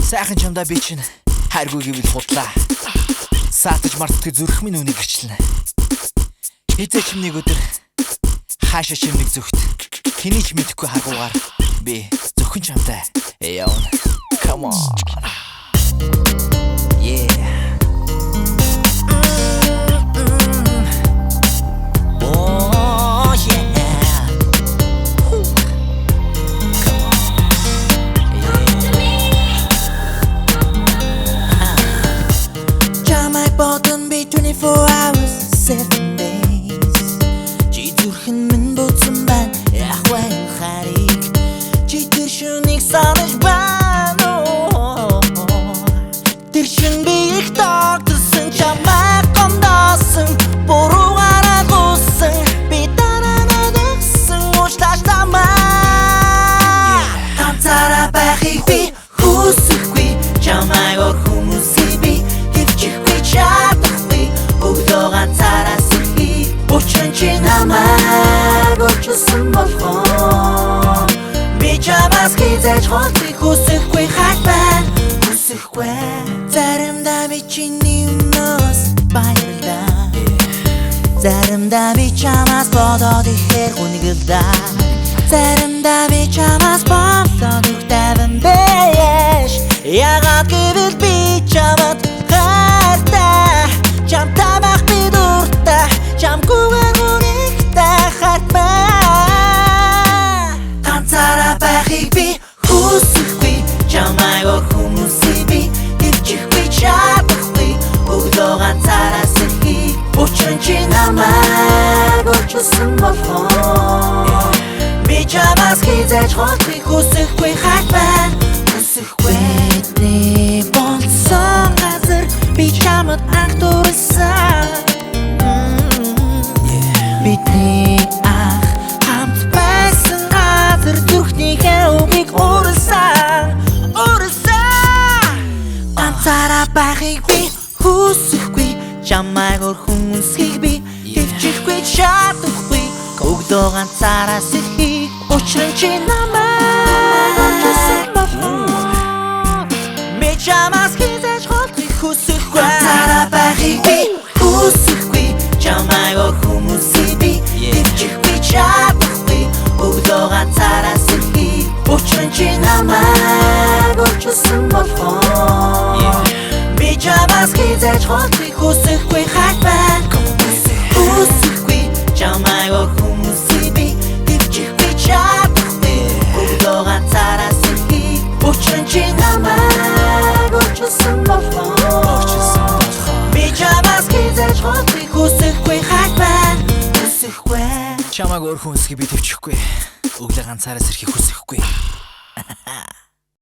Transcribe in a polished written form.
Сайхан чамдаа би чинь хайргүй гэвэл худлаа. Саатаж мартдаг зүрх минь үнийг гэрчлэнэ. Хэзээ ч нэг өдөр хаашаа чимнийг зүгт хэний ч мэдэхгүй харгуугаар би зөвхөн чамтай явна. Come on. Yeah. Bottom be 24 hours, 7 days. Чи зүрхэн минь бодсон байна, яхвай хариг. Чи тэр шүнийг санаж байна. Тэр шүн би их тогтсон, чамайг гомдоосон, буруугаараа гуйсан, би дараанаа дагсан, уучлаач намайг. Ганцаараа байхыг би хүсэхгүй, чамайг хүмүүсийг би Чи намайг олчсон болгоо би чамаас хизээж холбыг хүсэхгүй хайх байна хүсэхгүй заримдаа би чиний өмнөөс баярлаа заримдаа би чамаас бодоод ихээр хүнгэлдаа заримдаа би чамаас бодоод их тайван бэш ягаад гэвэл би чамд хайртай чамтай байх би дуртай чамгүйгээр байхыг би хүсэхгүй чамайг хүмүүсийг би дэвчихгүй чадахгүй өглөө ганцаараа сэрхий учир нь чи намайг олчсон болгоо би чамаас хизээж холбыг хүсэхгүй хайх байна хүсэхгүй бидний болсон газар би чамд анх дурласан бидний байхыг би хүсэхгүй чамайг хүмүүсийг би дэвчихгүй чадахгүй өглөө ганцаараа сэрхий учир нь чи намайг олчсон болгоо би чамаас хизээж холбыг хүсэхгүй ганцаараа байхыг би хүсэхгүй чамайг хүмүүсийг би дэвчихгүй чадахгүй өглөө ганцаараа сэрхий учир нь чи намайг олчсон болгоо чамаас хизээж холбыг хүсэхгүй хайх байна хүсэхгүй чамайг хүмүүсийг би дэвчихгүй чадахгүй өглөө ганцаараа сэрхий учир нь чи намайг олчсон болгоо би чамаас хизээж холбыг хүсэхгүй хайх байна хүсэхгүй чамайг хүмүүсийг би дэвчихгүй өглөө ганцаараа сэрхий хүсэхгүй